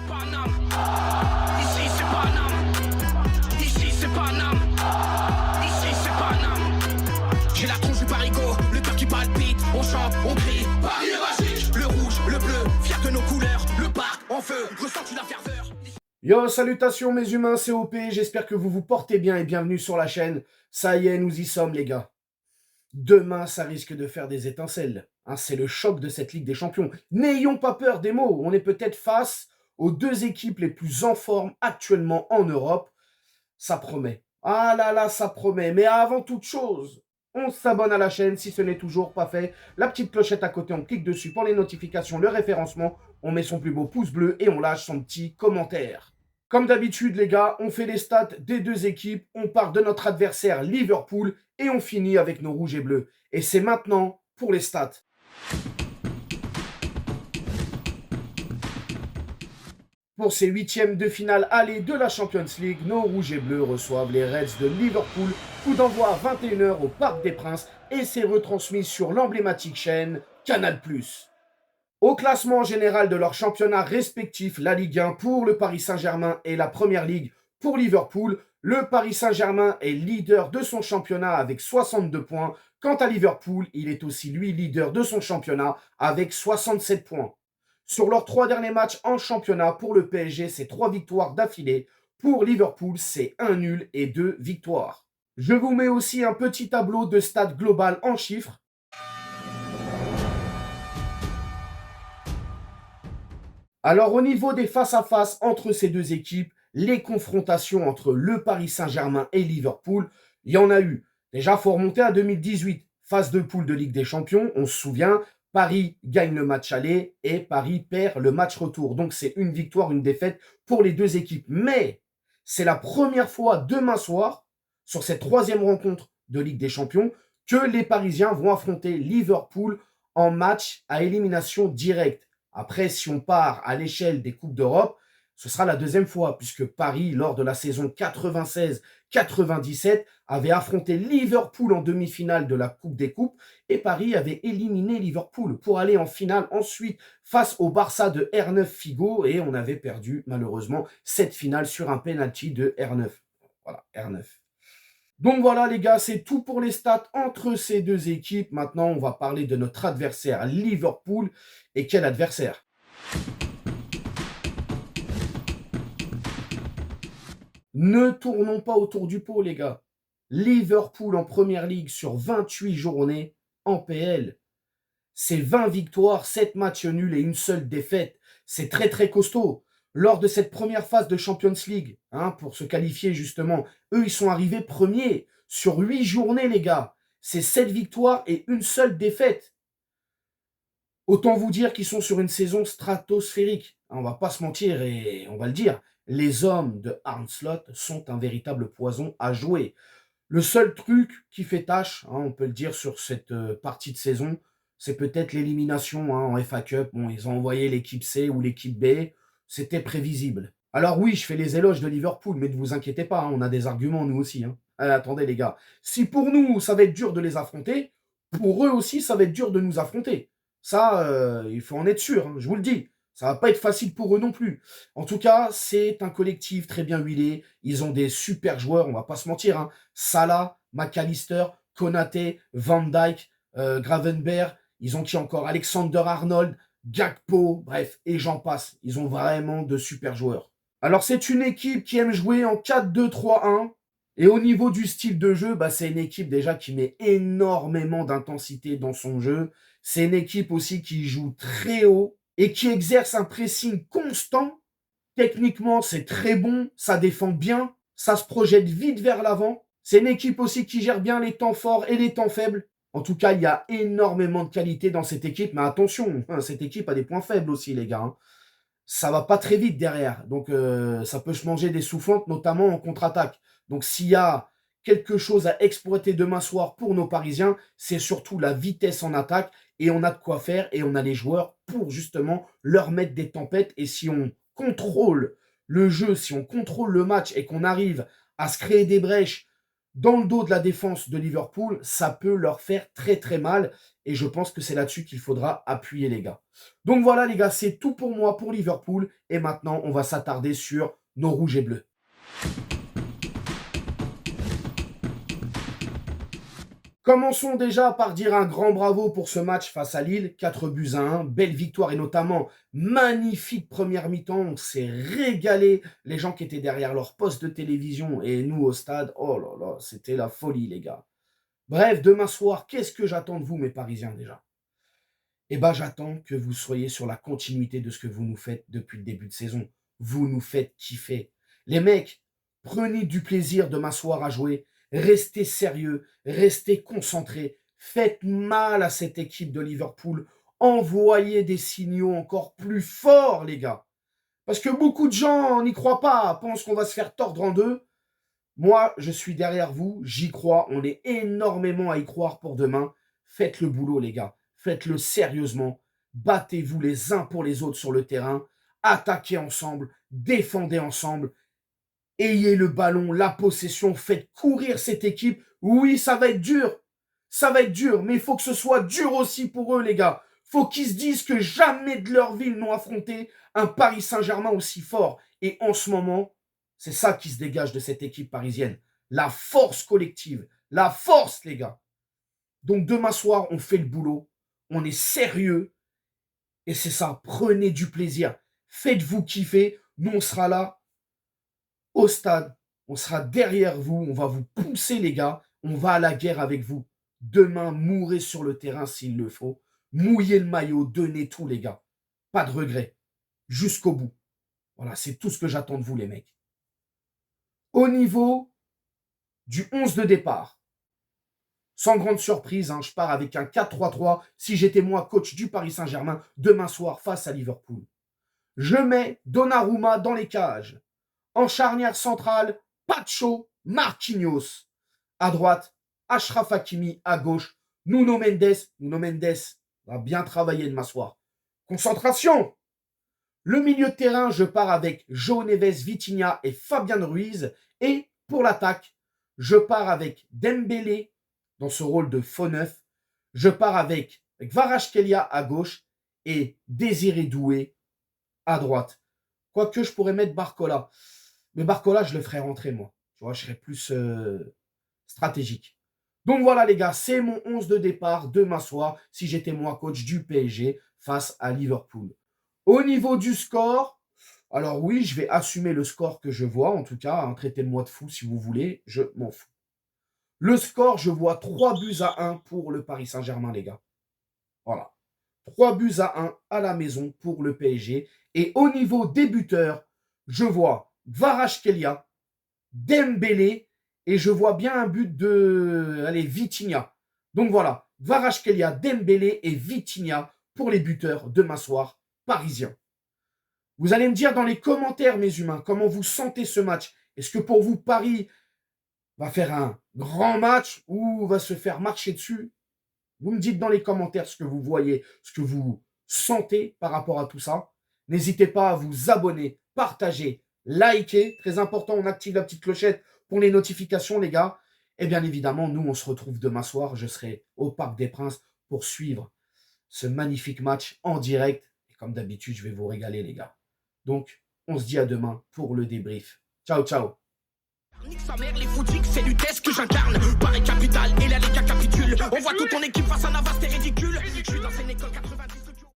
Paname. Ici c'est Paname. Ici c'est Paname. Ici c'est Paname. J'ai la tronche du parigo, le cœur qui palpite. On chante, on crie, Paris est magique. Le rouge, le bleu, fier de nos couleurs. Le parc en feu, ressens-tu la ferveur? Yo, salutations mes humains, c'est OP, j'espère que vous vous portez bien et bienvenue sur la chaîne. Ça y est, nous y sommes les gars. Demain, ça risque de faire des étincelles. Hein, c'est le choc de cette Ligue des Champions. N'ayons pas peur des mots, on est peut-être face aux deux équipes les plus en forme actuellement en Europe. Ça promet. Ah là là, ça promet. Mais avant toute chose, on s'abonne à la chaîne si ce n'est toujours pas fait. La petite clochette à côté, on clique dessus pour les notifications, le référencement. On met son plus beau pouce bleu et on lâche son petit commentaire. Comme d'habitude, les gars, on fait les stats des deux équipes. On part de notre adversaire Liverpool et on finit avec nos rouges et bleus. Et c'est maintenant pour les stats. Pour ces huitièmes de finale aller de la Champions League, nos rouges et bleus reçoivent les Reds de Liverpool. Coup d'envoi à 21 h au Parc des Princes et c'est retransmis sur l'emblématique chaîne Canal+. Au classement général de leur championnat respectif, la Ligue 1 pour le Paris Saint-Germain et la Première Ligue pour Liverpool, le Paris Saint-Germain est leader de son championnat avec 62 points. Quant à Liverpool, il est aussi lui leader de son championnat avec 67 points. Sur leurs 3 derniers matchs en championnat, pour le PSG, c'est 3 victoires d'affilée. Pour Liverpool, c'est 1 nul et 2 victoires. Je vous mets aussi un petit tableau de stats global en chiffres. Alors au niveau des face-à-face entre ces deux équipes, les confrontations entre le Paris Saint-Germain et Liverpool, il y en a eu. Déjà, il faut remonter à 2018, phase de poule de Ligue des Champions, on se souvient, Paris gagne le match aller et Paris perd le match retour. Donc c'est une victoire, une défaite pour les deux équipes. Mais c'est la première fois demain soir, sur cette troisième rencontre de Ligue des Champions, que les Parisiens vont affronter Liverpool en match à élimination directe. Après, si on part à l'échelle des Coupes d'Europe, ce sera la deuxième fois, puisque Paris, lors de la saison 96-97, avait affronté Liverpool en demi-finale de la Coupe des Coupes, et Paris avait éliminé Liverpool pour aller en finale ensuite face au Barça de R9 Figo, et on avait perdu malheureusement cette finale sur un penalty de R9. Voilà, R9. Donc voilà les gars, c'est tout pour les stats entre ces deux équipes. Maintenant, on va parler de notre adversaire Liverpool. Et quel adversaire! Ne tournons pas autour du pot les gars. Liverpool en Première Ligue sur 28 journées en PL. C'est 20 victoires, 7 matchs nuls et une seule défaite. C'est très très costaud. Lors de cette première phase de Champions League, pour se qualifier justement, eux ils sont arrivés premiers sur 8 journées les gars. C'est 7 victoires et une seule défaite. Autant vous dire qu'ils sont sur une saison stratosphérique. On va pas se mentir et on va le dire. Les hommes de Arne Slot sont un véritable poison à jouer. Le seul truc qui fait tâche, on peut le dire sur cette partie de saison, c'est peut-être l'élimination en FA Cup. Bon, ils ont envoyé l'équipe C ou l'équipe B. C'était prévisible. Alors oui, je fais les éloges de Liverpool, mais ne vous inquiétez pas, on a des arguments nous aussi. Attendez les gars, si pour nous, ça va être dur de les affronter, pour eux aussi, ça va être dur de nous affronter. Ça, il faut en être sûr, je vous le dis. Ça va pas être facile pour eux non plus. En tout cas, c'est un collectif très bien huilé. Ils ont des super joueurs, on va pas se mentir. Salah, McAllister, Konaté, Van Dijk, Gravenberch. Ils ont qui encore? Alexander-Arnold, Gakpo, bref, et j'en passe. Ils ont vraiment de super joueurs. Alors, c'est une équipe qui aime jouer en 4-2-3-1. Et au niveau du style de jeu, c'est une équipe déjà qui met énormément d'intensité dans son jeu. C'est une équipe aussi qui joue très haut et qui exerce un pressing constant. Techniquement, c'est très bon, ça défend bien, ça se projette vite vers l'avant. C'est une équipe aussi qui gère bien les temps forts et les temps faibles. En tout cas, il y a énormément de qualité dans cette équipe. Mais attention, cette équipe a des points faibles aussi, les gars. Ça va pas très vite derrière. Donc, ça peut se manger des soufflantes, notamment en contre-attaque. Donc, s'il y a quelque chose à exploiter demain soir pour nos Parisiens, c'est surtout la vitesse en attaque. Et on a de quoi faire et on a les joueurs pour justement leur mettre des tempêtes. Et si on contrôle le jeu, si on contrôle le match et qu'on arrive à se créer des brèches, dans le dos de la défense de Liverpool, ça peut leur faire très très mal. Et je pense que c'est là-dessus qu'il faudra appuyer les gars. Donc voilà les gars, c'est tout pour moi pour Liverpool. Et maintenant, on va s'attarder sur nos rouges et bleus. Commençons déjà par dire un grand bravo pour ce match face à Lille, 4-1, belle victoire et notamment magnifique première mi-temps, on s'est régalé, les gens qui étaient derrière leur poste de télévision et nous au stade, oh là là, c'était la folie les gars. Bref, demain soir, qu'est-ce que j'attends de vous mes Parisiens déjà? Eh bien j'attends que vous soyez sur la continuité de ce que vous nous faites depuis le début de saison, vous nous faites kiffer. Les mecs, prenez du plaisir demain soir à jouer. Restez sérieux, restez concentrés, faites mal à cette équipe de Liverpool, envoyez des signaux encore plus forts, les gars. Parce que beaucoup de gens n'y croient pas, pensent qu'on va se faire tordre en deux. Moi, je suis derrière vous, j'y crois, on est énormément à y croire pour demain. Faites le boulot, les gars, faites-le sérieusement, battez-vous les uns pour les autres sur le terrain, attaquez ensemble, défendez ensemble. Ayez le ballon, la possession, faites courir cette équipe. Oui, ça va être dur, mais il faut que ce soit dur aussi pour eux, les gars. Faut qu'ils se disent que jamais de leur vie ils n'ont affronté un Paris Saint-Germain aussi fort. Et en ce moment, c'est ça qui se dégage de cette équipe parisienne. La force collective, la force, les gars. Donc demain soir, on fait le boulot, on est sérieux. Et c'est ça, prenez du plaisir. Faites-vous kiffer, nous on sera là. Au stade, on sera derrière vous, on va vous pousser les gars, on va à la guerre avec vous. Demain, mourrez sur le terrain s'il le faut, mouillez le maillot, donnez tout les gars. Pas de regret, jusqu'au bout. Voilà, c'est tout ce que j'attends de vous les mecs. Au niveau du 11 de départ, sans grande surprise, hein, je pars avec un 4-3-3 si j'étais moi coach du Paris Saint-Germain demain soir face à Liverpool. Je mets Donnarumma dans les cages. En charnière centrale, Pacho, Marquinhos. À droite, Achraf Hakimi. À gauche, Nuno Mendes. Nuno Mendes va bien travailler demain soir. Concentration. Le milieu de terrain, je pars avec João Neves, Vitinha et Fabian Ruiz. Et pour l'attaque, je pars avec Dembélé dans ce rôle de faux neuf. Je pars avec Kvaratskhelia à gauche et Désiré Doué à droite. Quoique je pourrais mettre Barcola. Mais Barcola, je le ferai rentrer, moi. Tu vois, je serai plus stratégique. Donc voilà, les gars, c'est mon 11 de départ demain soir, si j'étais moi coach du PSG face à Liverpool. Au niveau du score, alors oui, je vais assumer le score que je vois, en tout cas, hein, traitez-moi de fou si vous voulez, je m'en fous. Le score, je vois 3-1 pour le Paris Saint-Germain, les gars. Voilà. 3-1 à la maison pour le PSG. Et au niveau des buteurs, je vois Kvaratskhelia, Dembélé et je vois bien un but de Vitinha. Donc voilà, Kvaratskhelia, Dembélé et Vitinha pour les buteurs demain soir parisiens. Vous allez me dire dans les commentaires, mes humains, comment vous sentez ce match. Est-ce que pour vous, Paris va faire un grand match ou va se faire marcher dessus? Vous me dites dans les commentaires ce que vous voyez, ce que vous sentez par rapport à tout ça. N'hésitez pas à vous abonner, partager, liker. Très important, on active la petite clochette pour les notifications, les gars. Et bien évidemment, nous, on se retrouve demain soir. Je serai au Parc des Princes pour suivre ce magnifique match en direct. Et comme d'habitude, je vais vous régaler, les gars. Donc, on se dit à demain pour le débrief. Ciao, ciao. Nique sa mère, les footix, c'est l'UTES que j'incarne. Paris capitale et la Liga capitule. On voit toute ton équipe face à Navas, t'es ridicule. Je suis dans une école 90.